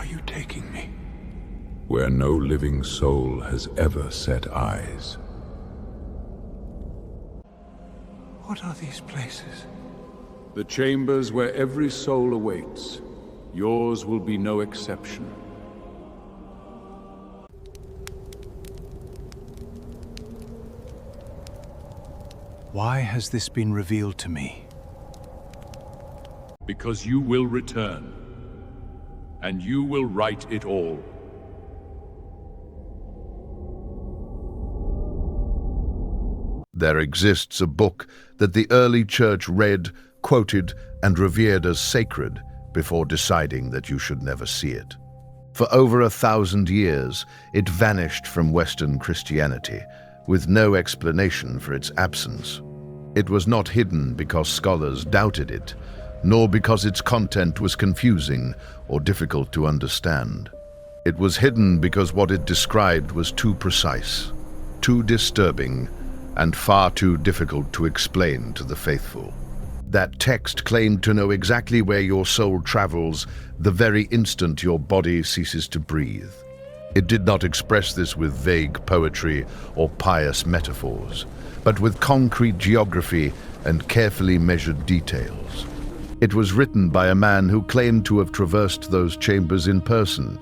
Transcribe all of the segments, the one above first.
are you taking me? Where no living soul has ever set eyes. What are these places? The chambers where every soul awaits. Yours will be no exception. Why has this been revealed to me? Because you will return, and you will right it all. There exists a book that the early church read, quoted, and revered as sacred before deciding that you should never see it. For over 1,000 years, it vanished from Western Christianity, with no explanation for its absence. It was not hidden because scholars doubted it, nor because its content was confusing or difficult to understand. It was hidden because what it described was too precise, too disturbing, and far too difficult to explain to the faithful. That text claimed to know exactly where your soul travels the very instant your body ceases to breathe. It did not express this with vague poetry or pious metaphors, but with concrete geography and carefully measured details. It was written by a man who claimed to have traversed those chambers in person,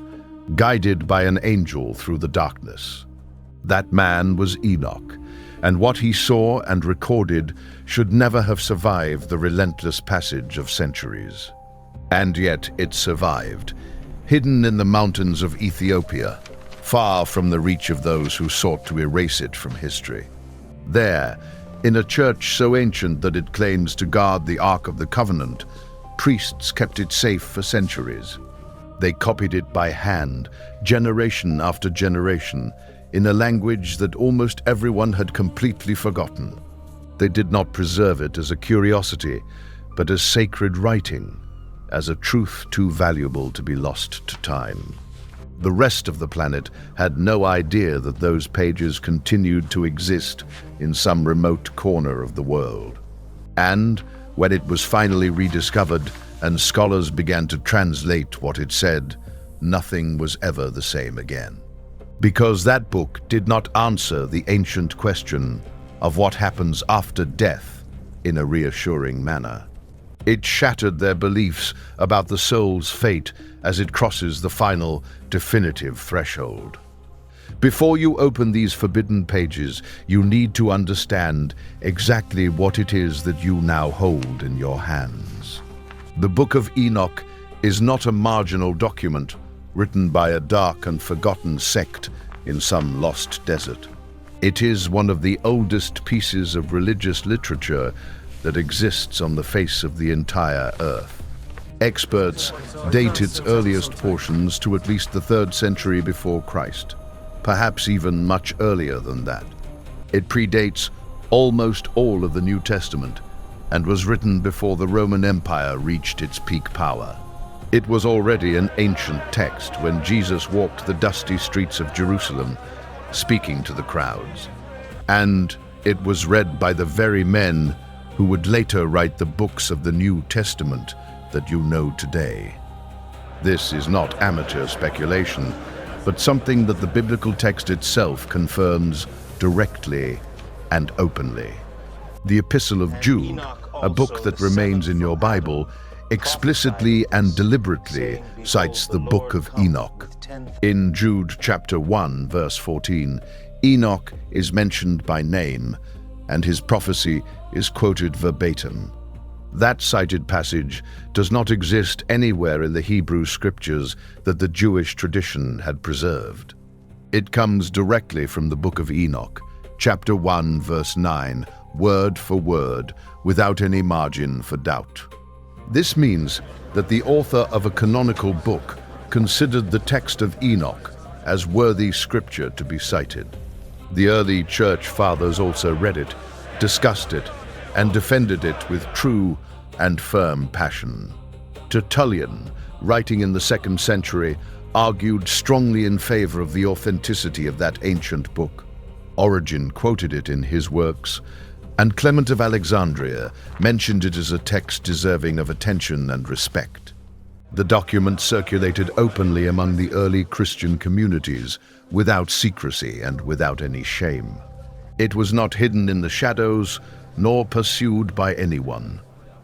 guided by an angel through the darkness. That man was Enoch, and what he saw and recorded should never have survived the relentless passage of centuries. And yet it survived, hidden in the mountains of Ethiopia, far from the reach of those who sought to erase it from history. There, in a church so ancient that it claims to guard the Ark of the Covenant, priests kept it safe for centuries. They copied it by hand, generation after generation, in a language that almost everyone had completely forgotten. They did not preserve it as a curiosity, but as sacred writing, as a truth too valuable to be lost to time. The rest of the planet had no idea that those pages continued to exist in some remote corner of the world. And when it was finally rediscovered and scholars began to translate what it said, nothing was ever the same again. Because that book did not answer the ancient question of what happens after death in a reassuring manner. It shattered their beliefs about the soul's fate as it crosses the final, definitive threshold. Before you open these forbidden pages, you need to understand exactly what it is that you now hold in your hands. The Book of Enoch is not a marginal document written by a dark and forgotten sect in some lost desert. It is one of the oldest pieces of religious literature that exists on the face of the entire earth. Experts date its earliest portions to at least the 3rd century before Christ, perhaps even much earlier than that. It predates almost all of the New Testament and was written before the Roman Empire reached its peak power. It was already an ancient text when Jesus walked the dusty streets of Jerusalem, speaking to the crowds. And it was read by the very men who would later write the books of the New Testament that you know today. This is not amateur speculation, but something that the biblical text itself confirms directly and openly. The Epistle of Jude, a book that remains in your Bible, explicitly and deliberately cites the Book of Enoch. In Jude chapter 1, verse 14, Enoch is mentioned by name, and his prophecy is quoted verbatim. That cited passage does not exist anywhere in the Hebrew scriptures that the Jewish tradition had preserved. It comes directly from the Book of Enoch, chapter 1, verse 9, word for word, without any margin for doubt. This means that the author of a canonical book considered the text of Enoch as worthy scripture to be cited. The early church fathers also read it, discussed it, and defended it with true and firm passion. Tertullian, writing in the 2nd century, argued strongly in favor of the authenticity of that ancient book. Origen quoted it in his works, and Clement of Alexandria mentioned it as a text deserving of attention and respect. The document circulated openly among the early Christian communities, without secrecy and without any shame. It was not hidden in the shadows, nor pursued by anyone.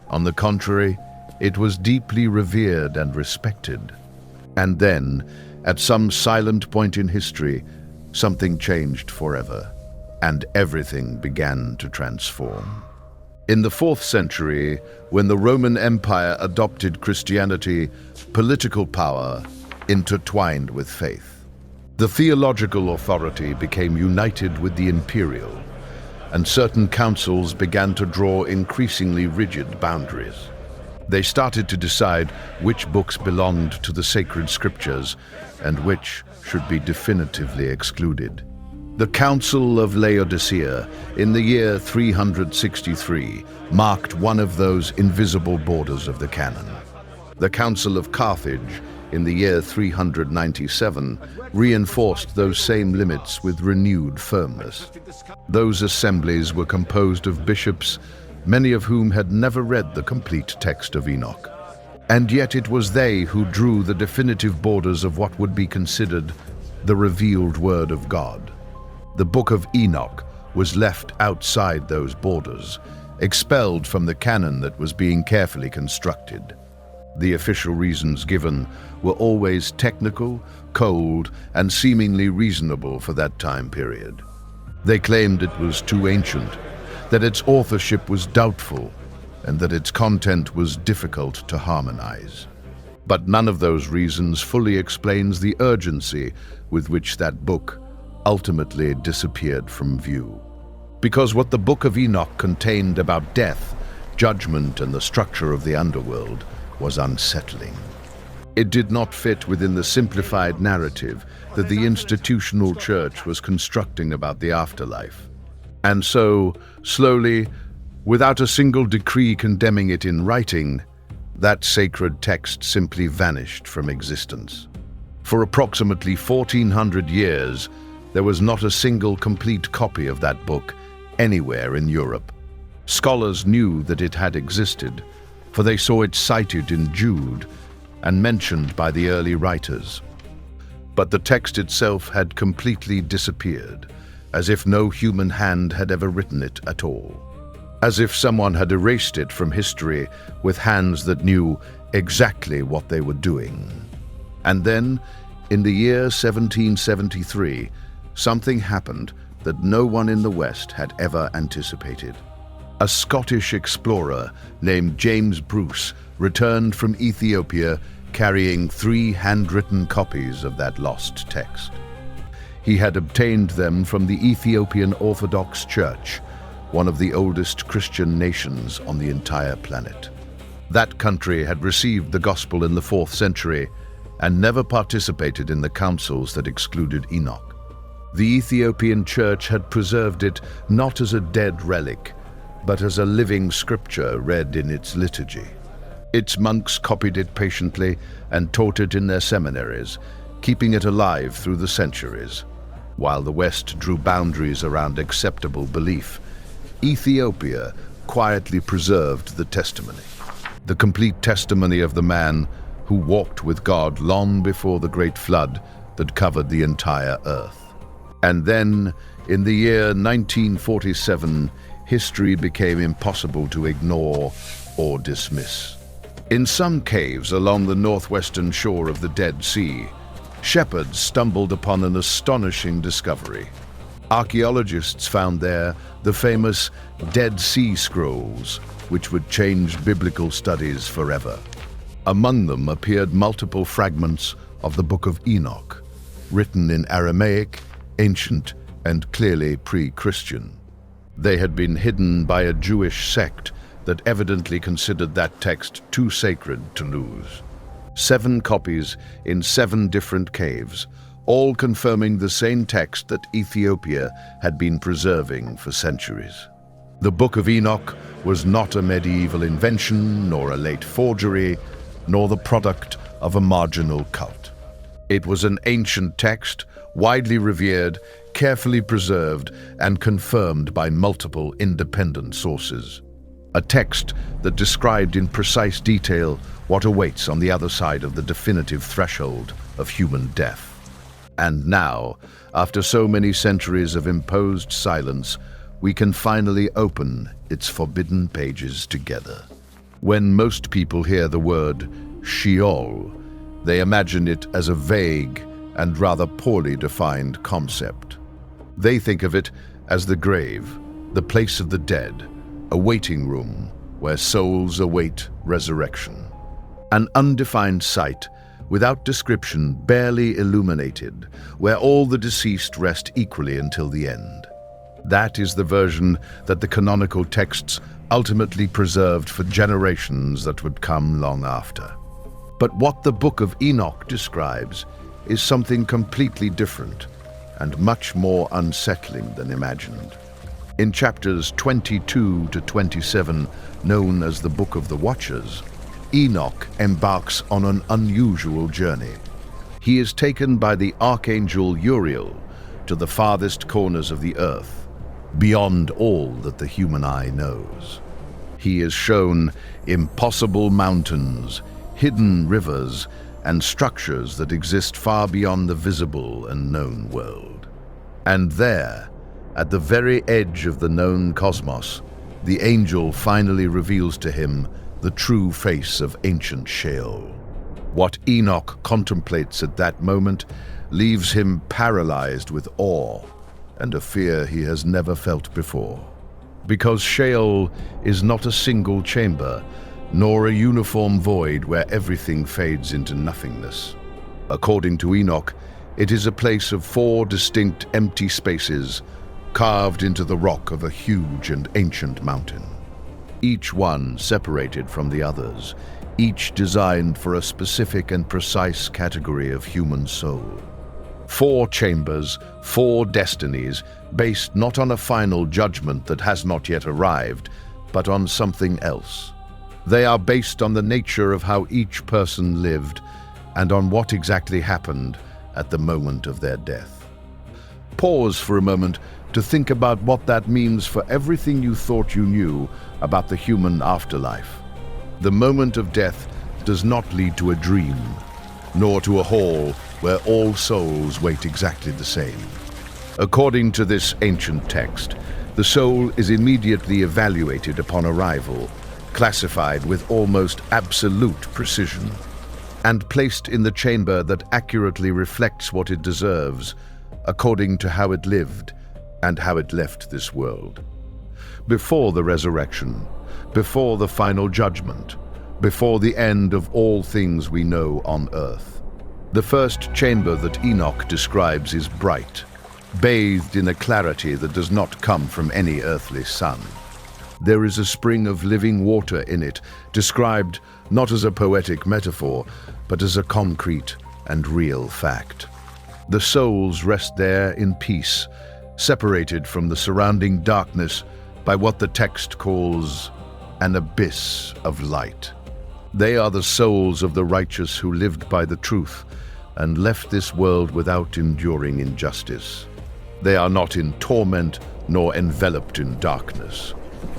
On the contrary, it was deeply revered and respected. And then, at some silent point in history, something changed forever, and everything began to transform. In the 4th century, when the Roman Empire adopted Christianity, political power intertwined with faith. The theological authority became united with the imperial, and certain councils began to draw increasingly rigid boundaries. They started to decide which books belonged to the sacred scriptures and which should be definitively excluded. The Council of Laodicea in the year 363 marked one of those invisible borders of the canon. The Council of Carthage in the year 397 reinforced those same limits with renewed firmness. Those assemblies were composed of bishops, many of whom had never read the complete text of Enoch. And yet it was they who drew the definitive borders of what would be considered the revealed Word of God. The Book of Enoch was left outside those borders, expelled from the canon that was being carefully constructed. The official reasons given were always technical, cold, and seemingly reasonable for that time period. They claimed it was too ancient, that its authorship was doubtful, and that its content was difficult to harmonize. But none of those reasons fully explains the urgency with which that book ultimately disappeared from view. Because what the Book of Enoch contained about death, judgment, and the structure of the underworld was unsettling. It did not fit within the simplified narrative that the institutional church was constructing about the afterlife. And so, slowly, without a single decree condemning it in writing, that sacred text simply vanished from existence. For approximately 1400 years, there was not a single complete copy of that book anywhere in Europe. Scholars knew that it had existed, for they saw it cited in Jude and mentioned by the early writers. But the text itself had completely disappeared, as if no human hand had ever written it at all. As if someone had erased it from history with hands that knew exactly what they were doing. And then, in the year 1773, something happened that no one in the West had ever anticipated. A Scottish explorer named James Bruce returned from Ethiopia carrying 3 handwritten copies of that lost text. He had obtained them from the Ethiopian Orthodox Church, one of the oldest Christian nations on the entire planet. That country had received the gospel in the 4th century and never participated in the councils that excluded Enoch. The Ethiopian Church had preserved it not as a dead relic, but as a living scripture read in its liturgy. Its monks copied it patiently and taught it in their seminaries, keeping it alive through the centuries. While the West drew boundaries around acceptable belief, Ethiopia quietly preserved the testimony, the complete testimony of the man who walked with God long before the great flood that covered the entire earth. And then, in the year 1947, history became impossible to ignore or dismiss. In some caves along the northwestern shore of the Dead Sea, shepherds stumbled upon an astonishing discovery. Archaeologists found there the famous Dead Sea Scrolls, which would change biblical studies forever. Among them appeared multiple fragments of the Book of Enoch, written in Aramaic, ancient, and clearly pre-Christian. They had been hidden by a Jewish sect that evidently considered that text too sacred to lose. 7 copies in 7 different caves, all confirming the same text that Ethiopia had been preserving for centuries. The Book of Enoch was not a medieval invention, nor a late forgery, nor the product of a marginal cult. It was an ancient text, widely revered, carefully preserved, and confirmed by multiple independent sources. a text that described in precise detail what awaits on the other side of the definitive threshold of human death. And now, after so many centuries of imposed silence, we can finally open its forbidden pages together. When most people hear the word Sheol, they imagine it as a vague and rather poorly defined concept. They think of it as the grave, the place of the dead, a waiting room where souls await resurrection. An undefined site, without description, barely illuminated, where all the deceased rest equally until the end. That is the version that the canonical texts ultimately preserved for generations that would come long after. But what the Book of Enoch describes is something completely different and much more unsettling than imagined. In chapters 22 to 27, known as the Book of the Watchers, Enoch embarks on an unusual journey. He is taken by the Archangel Uriel to the farthest corners of the earth, beyond all that the human eye knows. He is shown impossible mountains, hidden rivers, and structures that exist far beyond the visible and known world. And there, at the very edge of the known cosmos, the angel finally reveals to him the true face of ancient Sheol. What Enoch contemplates at that moment leaves him paralyzed with awe and a fear he has never felt before. Because Sheol is not a single chamber, nor a uniform void where everything fades into nothingness. According to Enoch, it is a place of 4 distinct empty spaces carved into the rock of a huge and ancient mountain. Each one separated from the others, each designed for a specific and precise category of human soul. 4 chambers, 4 destinies, based not on a final judgment that has not yet arrived, but on something else. They are based on the nature of how each person lived and on what exactly happened at the moment of their death. Pause for a moment to think about what that means for everything you thought you knew about the human afterlife. The moment of death does not lead to a dream, nor to a hall where all souls wait exactly the same. According to this ancient text, the soul is immediately evaluated upon arrival, classified with almost absolute precision, and placed in the chamber that accurately reflects what it deserves, according to how it lived and how it left this world. Before the resurrection, before the final judgment, before the end of all things we know on earth. The first chamber that Enoch describes is bright, bathed in a clarity that does not come from any earthly sun. There is a spring of living water in it, described not as a poetic metaphor, but as a concrete and real fact. The souls rest there in peace, separated from the surrounding darkness by what the text calls an abyss of light. They are the souls of the righteous who lived by the truth and left this world without enduring injustice. They are not in torment nor enveloped in darkness.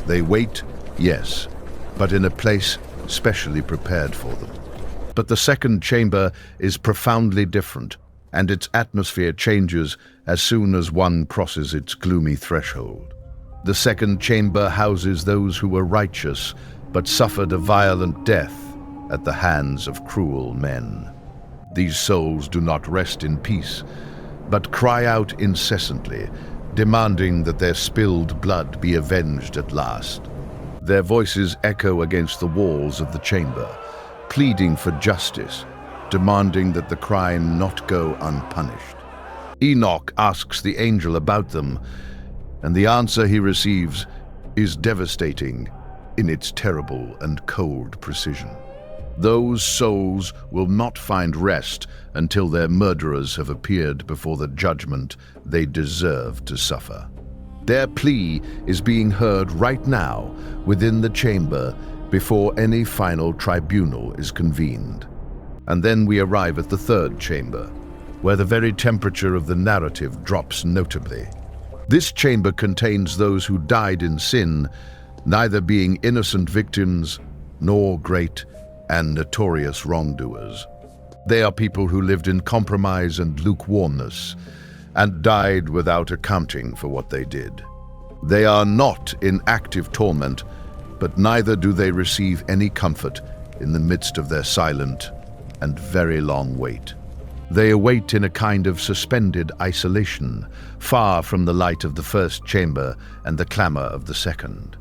They wait, yes, but in a place specially prepared for them. But the second chamber is profoundly different, and its atmosphere changes as soon as one crosses its gloomy threshold. The second chamber houses those who were righteous, but suffered a violent death at the hands of cruel men. These souls do not rest in peace, but cry out incessantly, demanding that their spilled blood be avenged at last. Their voices echo against the walls of the chamber, pleading for justice, demanding that the crime not go unpunished. Enoch asks the angel about them, and the answer he receives is devastating in its terrible and cold precision. Those souls will not find rest until their murderers have appeared before the judgment they deserve to suffer. Their plea is being heard right now within the chamber before any final tribunal is convened. And then we arrive at the third chamber, where the very temperature of the narrative drops notably. This chamber contains those who died in sin, neither being innocent victims nor great and notorious wrongdoers. They are people who lived in compromise and lukewarmness and died without accounting for what they did. They are not in active torment, but neither do they receive any comfort in the midst of their silent and very long wait. They await in a kind of suspended isolation, far from the light of the first chamber and the clamor of the second.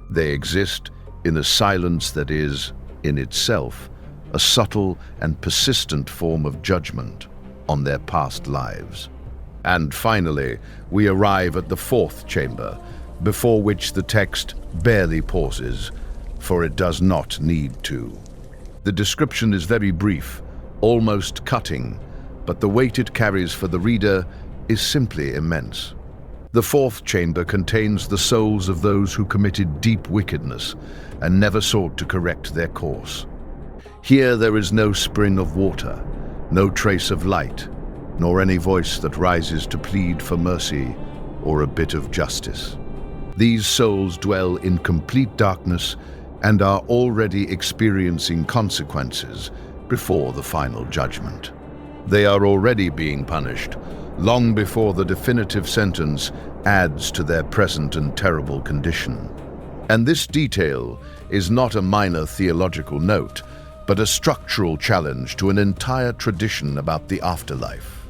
They exist in a silence that is, in itself, a subtle and persistent form of judgment on their past lives. And finally, we arrive at the fourth chamber, before which the text barely pauses, for it does not need to. The description is very brief, almost cutting, but the weight it carries for the reader is simply immense. The fourth chamber contains the souls of those who committed deep wickedness and never sought to correct their course. Here there is no spring of water, no trace of light, nor any voice that rises to plead for mercy or a bit of justice. These souls dwell in complete darkness and are already experiencing consequences before the final judgment. They are already being punished, long before the definitive sentence adds to their present and terrible condition. And this detail is not a minor theological note, but a structural challenge to an entire tradition about the afterlife.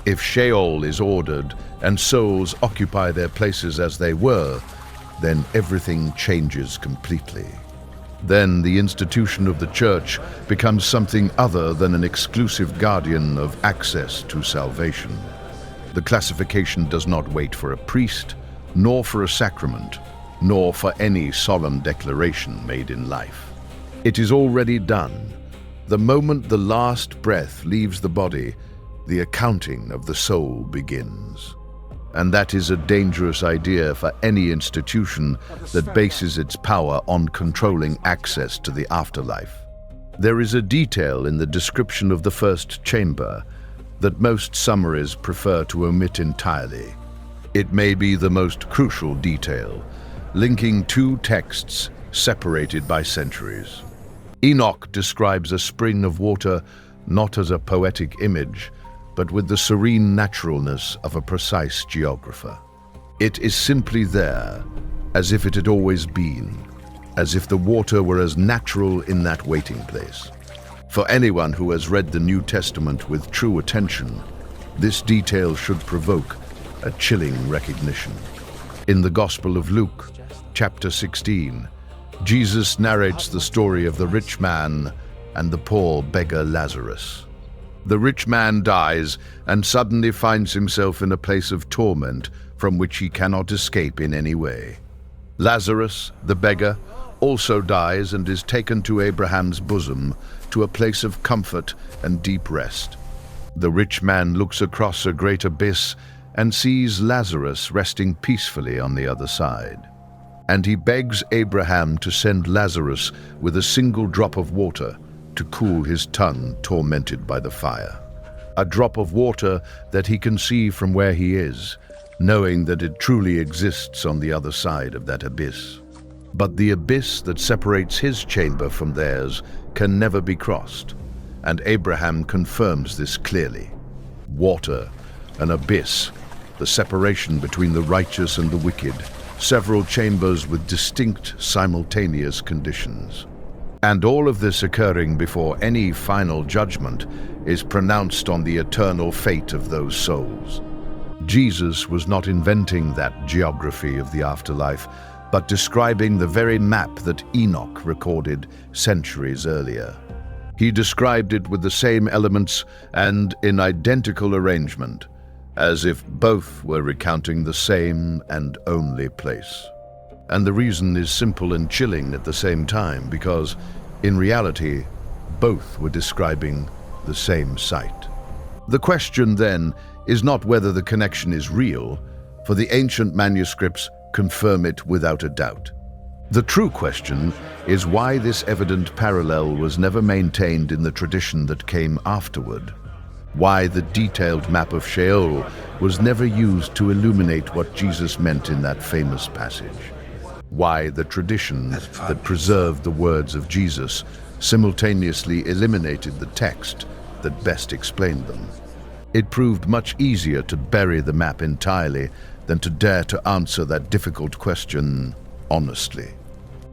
If Sheol is ordered and souls occupy their places as they were, then everything changes completely. Then the institution of the Church becomes something other than an exclusive guardian of access to salvation. The classification does not wait for a priest, nor for a sacrament, nor for any solemn declaration made in life. It is already done. The moment the last breath leaves the body, the accounting of the soul begins. And that is a dangerous idea for any institution that bases its power on controlling access to the afterlife. There is a detail in the description of the first chamber that most summaries prefer to omit entirely. It may be the most crucial detail, linking two texts separated by centuries. Enoch describes a spring of water not as a poetic image, but with the serene naturalness of a precise geographer. It is simply there, as if it had always been, as if the water were as natural in that waiting place. For anyone who has read the New Testament with true attention, this detail should provoke a chilling recognition. In the Gospel of Luke, chapter 16, Jesus narrates the story of the rich man and the poor beggar Lazarus. The rich man dies and suddenly finds himself in a place of torment from which he cannot escape in any way. Lazarus, the beggar, also dies and is taken to Abraham's bosom, to a place of comfort and deep rest. The rich man looks across a great abyss and sees Lazarus resting peacefully on the other side. And he begs Abraham to send Lazarus with a single drop of water to cool his tongue tormented by the fire. A drop of water that he can see from where he is, knowing that it truly exists on the other side of that abyss. But the abyss that separates his chamber from theirs can never be crossed, and Abraham confirms this clearly. Water, an abyss, the separation between the righteous and the wicked, several chambers with distinct simultaneous conditions. And all of this occurring before any final judgment is pronounced on the eternal fate of those souls. Jesus was not inventing that geography of the afterlife, but describing the very map that Enoch recorded centuries earlier. He described it with the same elements and in identical arrangement, as if both were recounting the same and only place. And the reason is simple and chilling at the same time, because, in reality, both were describing the same site. The question, then, is not whether the connection is real, for the ancient manuscripts confirm it without a doubt. The true question is why this evident parallel was never maintained in the tradition that came afterward. Why the detailed map of Sheol was never used to illuminate what Jesus meant in that famous passage. Why the tradition that preserved the words of Jesus simultaneously eliminated the text that best explained them. It proved much easier to bury the map entirely than to dare to answer that difficult question honestly.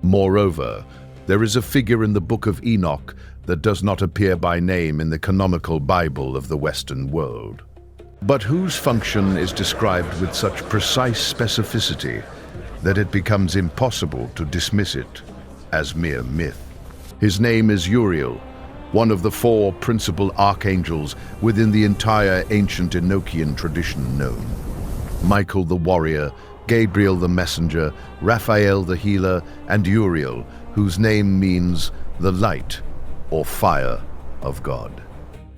Moreover, there is a figure in the Book of Enoch that does not appear by name in the canonical Bible of the Western world, but whose function is described with such precise specificity that it becomes impossible to dismiss it as mere myth. His name is Uriel, one of the 4 principal archangels within the entire ancient Enochian tradition known. Michael the warrior, Gabriel the messenger, Raphael the healer, and Uriel, whose name means the light or fire of God.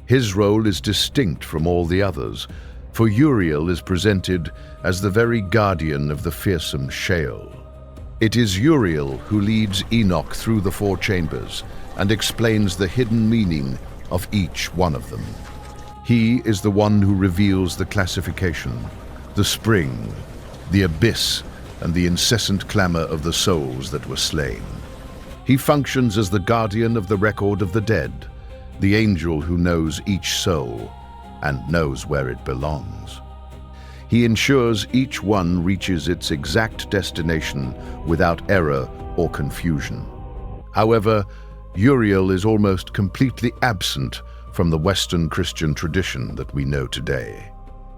His role is distinct from all the others, for Uriel is presented as the very guardian of the fearsome Sheol. It is Uriel who leads Enoch through the 4 chambers and explains the hidden meaning of each one of them. He is the one who reveals the classification, the spring, the abyss, and the incessant clamor of the souls that were slain. He functions as the guardian of the record of the dead, the angel who knows each soul and knows where it belongs. He ensures each one reaches its exact destination without error or confusion. However, Uriel is almost completely absent from the Western Christian tradition that we know today.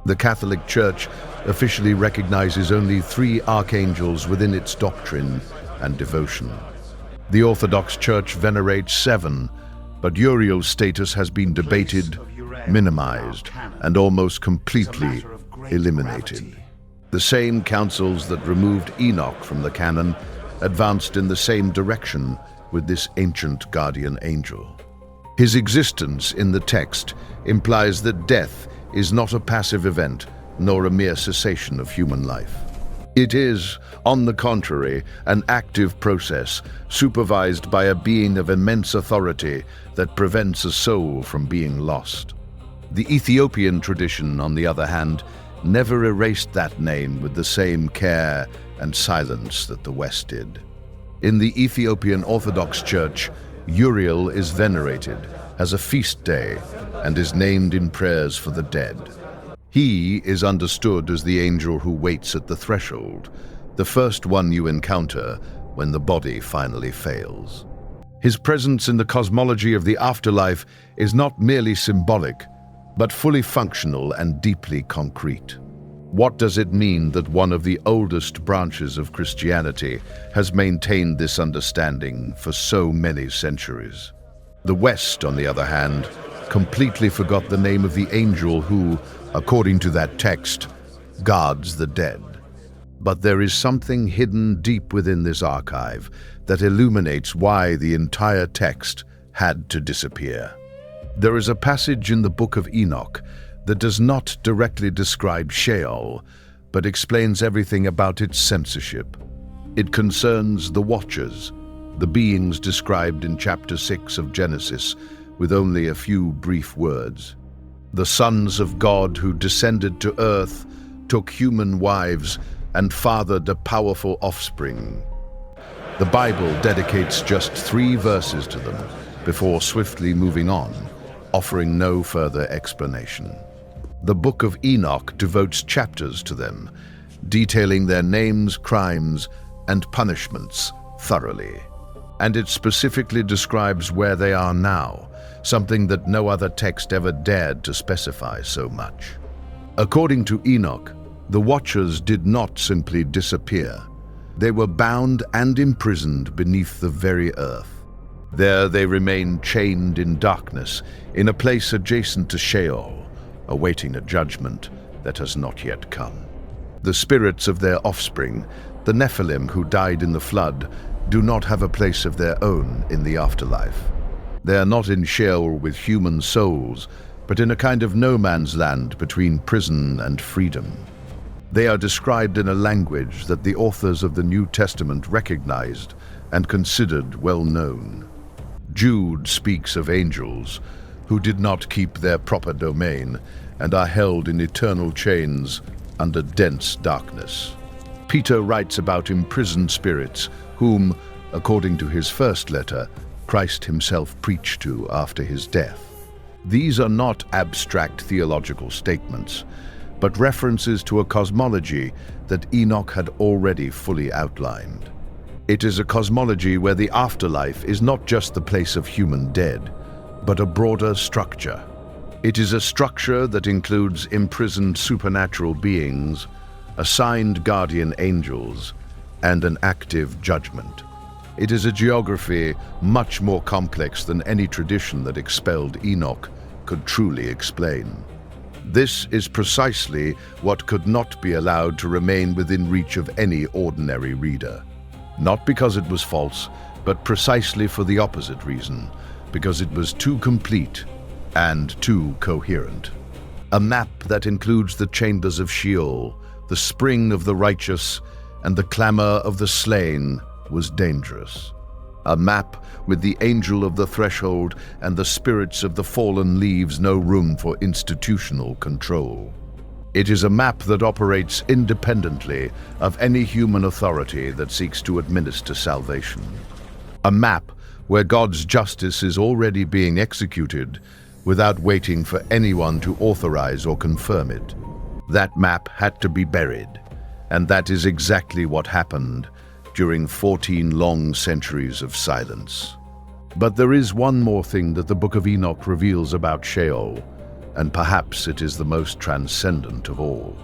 The Catholic Church officially recognizes only 3 archangels within its doctrine and devotion. The Orthodox Church venerates 7, but Uriel's status has been debated, minimized, and almost completely eliminated. The same councils that removed Enoch from the canon advanced in the same direction with this ancient guardian angel. His existence in the text implies that death is not a passive event, nor a mere cessation of human life. It is, on the contrary, an active process supervised by a being of immense authority that prevents a soul from being lost. The Ethiopian tradition, on the other hand, never erased that name with the same care and silence that the West did. In the Ethiopian Orthodox Church, Uriel is venerated as a feast day and is named in prayers for the dead. He is understood as the angel who waits at the threshold, the first one you encounter when the body finally fails. His presence in the cosmology of the afterlife is not merely symbolic, but fully functional and deeply concrete. What does it mean that one of the oldest branches of Christianity has maintained this understanding for so many centuries? The West, on the other hand, completely forgot the name of the angel who, according to that text, guards the dead. But there is something hidden deep within this archive that illuminates why the entire text had to disappear. There is a passage in the Book of Enoch that does not directly describe Sheol, but explains everything about its censorship. It concerns the Watchers, the beings described in chapter 6 of Genesis, with only a few brief words. The sons of God who descended to earth, took human wives, and fathered a powerful offspring. The Bible dedicates just 3 verses to them before swiftly moving on, offering no further explanation. The Book of Enoch devotes chapters to them, detailing their names, crimes, and punishments thoroughly. And it specifically describes where they are now, something that no other text ever dared to specify so much. According to Enoch, the Watchers did not simply disappear. They were bound and imprisoned beneath the very earth. There they remained chained in darkness, in a place adjacent to Sheol, awaiting a judgment that has not yet come. The spirits of their offspring, the Nephilim who died in the flood, do not have a place of their own in the afterlife. They are not in Sheol with human souls, but in a kind of no-man's land between prison and freedom. They are described in a language that the authors of the New Testament recognized and considered well known. Jude speaks of angels who did not keep their proper domain and are held in eternal chains under dense darkness. Peter writes about imprisoned spirits whom, according to his first letter, Christ himself preached to after his death. These are not abstract theological statements, but references to a cosmology that Enoch had already fully outlined. It is a cosmology where the afterlife is not just the place of human dead, but a broader structure. It is a structure that includes imprisoned supernatural beings, assigned guardian angels, and an active judgment. It is a geography much more complex than any tradition that expelled Enoch could truly explain. This is precisely what could not be allowed to remain within reach of any ordinary reader. Not because it was false, but precisely for the opposite reason, because it was too complete and too coherent. A map that includes the chambers of Sheol, the spring of the righteous, and the clamor of the slain was dangerous. A map with the angel of the threshold and the spirits of the fallen leaves no room for institutional control. It is a map that operates independently of any human authority that seeks to administer salvation. A map where God's justice is already being executed without waiting for anyone to authorize or confirm it. That map had to be buried, and that is exactly what happened during 14 long centuries of silence. But there is one more thing that the Book of Enoch reveals about Sheol, and perhaps it is the most transcendent of all.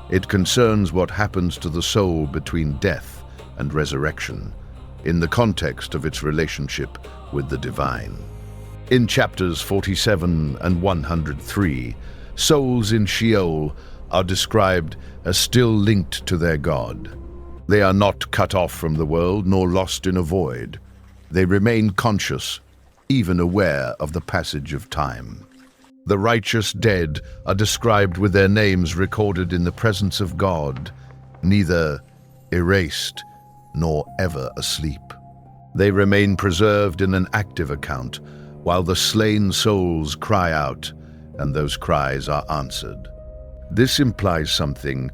It concerns what happens to the soul between death and resurrection, in the context of its relationship with the divine. In chapters 47 and 103, souls in Sheol are described as still linked to their God. They are not cut off from the world nor lost in a void. They remain conscious, even aware of the passage of time. The righteous dead are described with their names recorded in the presence of God, neither erased nor ever asleep. They remain preserved in an active account, while the slain souls cry out, and those cries are answered. This implies something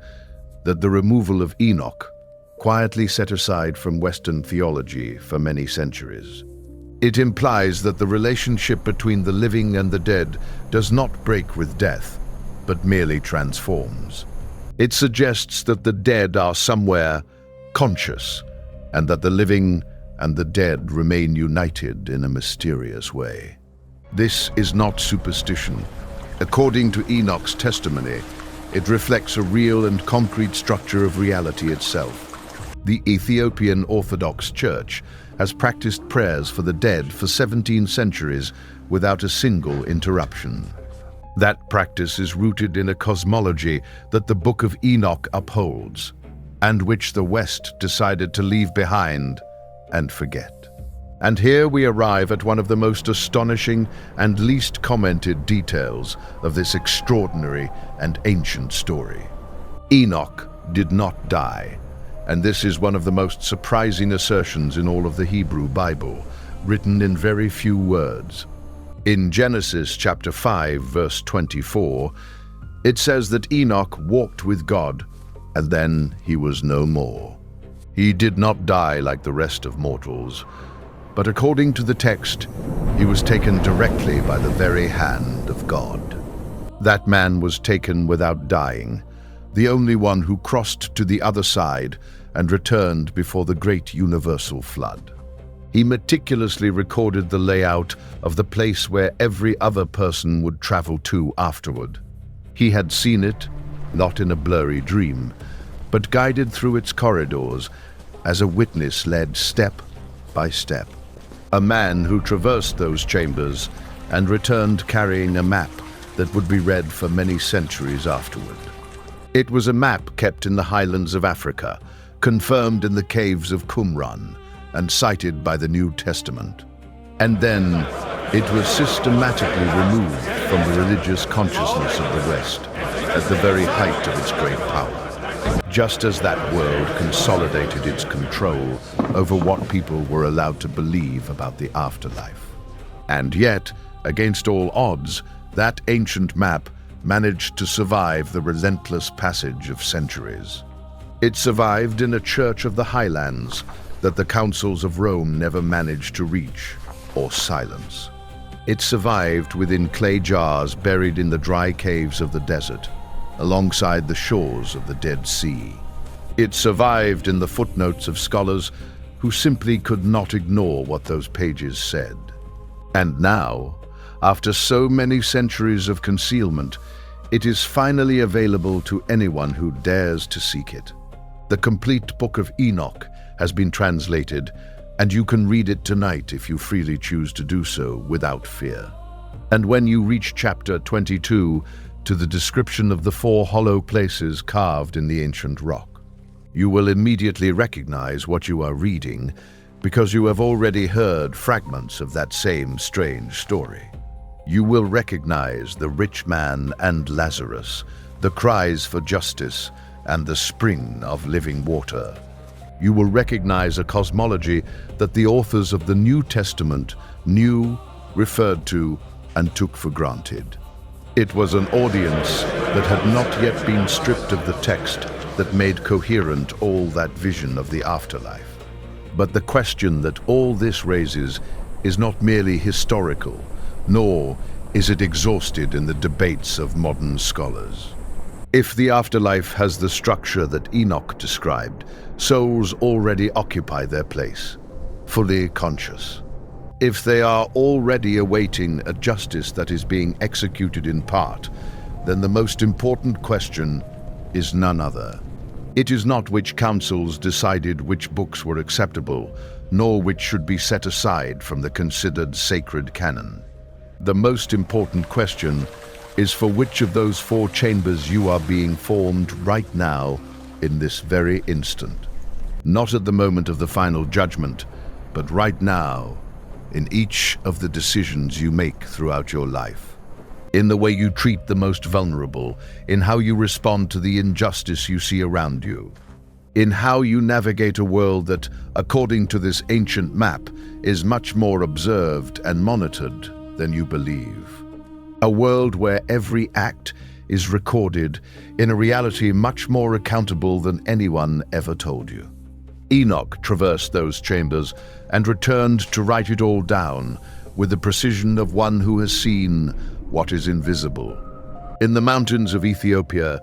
that the removal of Enoch quietly set aside from Western theology for many centuries. It implies that the relationship between the living and the dead does not break with death, but merely transforms. It suggests that the dead are somewhere conscious, and that the living and the dead remain united in a mysterious way. This is not superstition. According to Enoch's testimony, it reflects a real and concrete structure of reality itself. The Ethiopian Orthodox Church has practiced prayers for the dead for 17 centuries without a single interruption. That practice is rooted in a cosmology that the Book of Enoch upholds, and which the West decided to leave behind and forget. And here we arrive at one of the most astonishing and least commented details of this extraordinary and ancient story. Enoch did not die, and this is one of the most surprising assertions in all of the Hebrew Bible, written in very few words. In Genesis chapter 5, verse 24, it says that Enoch walked with God, and then he was no more. He did not die like the rest of mortals, but according to the text, he was taken directly by the very hand of God. That man was taken without dying, the only one who crossed to the other side and returned before the great universal flood. He meticulously recorded the layout of the place where every other person would travel to afterward. He had seen it, not in a blurry dream, but guided through its corridors as a witness led step by step. A man who traversed those chambers and returned carrying a map that would be read for many centuries afterward. It was a map kept in the highlands of Africa, confirmed in the caves of Qumran, and cited by the New Testament. And then it was systematically removed from the religious consciousness of the West at the very height of its great power, just as that world consolidated its control over what people were allowed to believe about the afterlife. And yet, against all odds, that ancient map managed to survive the relentless passage of centuries. It survived in a church of the highlands that the councils of Rome never managed to reach or silence. It survived within clay jars buried in the dry caves of the desert, alongside the shores of the Dead Sea. It survived in the footnotes of scholars who simply could not ignore what those pages said. And now, after so many centuries of concealment, it is finally available to anyone who dares to seek it. The complete Book of Enoch has been translated, and you can read it tonight if you freely choose to do so without fear. And when you reach chapter 22, to the description of the 4 hollow places carved in the ancient rock, you will immediately recognize what you are reading because you have already heard fragments of that same strange story. You will recognize the rich man and Lazarus, the cries for justice, and the spring of living water. You will recognize a cosmology that the authors of the New Testament knew, referred to, and took for granted. It was an audience that had not yet been stripped of the text that made coherent all that vision of the afterlife. But the question that all this raises is not merely historical, nor is it exhausted in the debates of modern scholars. If the afterlife has the structure that Enoch described, souls already occupy their place, fully conscious. If they are already awaiting a justice that is being executed in part, then the most important question is none other. It is not which councils decided which books were acceptable, nor which should be set aside from the considered sacred canon. The most important question is for which of those 4 chambers you are being formed right now, in this very instant. Not at the moment of the final judgment, but right now, in each of the decisions you make throughout your life. In the way you treat the most vulnerable, in how you respond to the injustice you see around you, in how you navigate a world that, according to this ancient map, is much more observed and monitored than you believe. A world where every act is recorded in a reality much more accountable than anyone ever told you. Enoch traversed those chambers and returned to write it all down with the precision of one who has seen what is invisible. In the mountains of Ethiopia,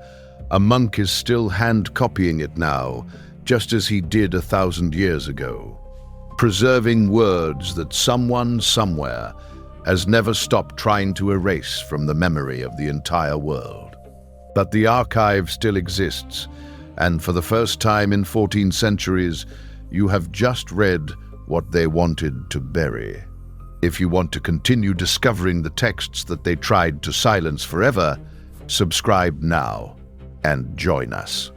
a monk is still hand-copying it now, just as he did 1,000 years ago, preserving words that someone somewhere has never stopped trying to erase from the memory of the entire world. But the archive still exists, and for the first time in 14 centuries, you have just read what they wanted to bury. If you want to continue discovering the texts that they tried to silence forever, subscribe now and join us.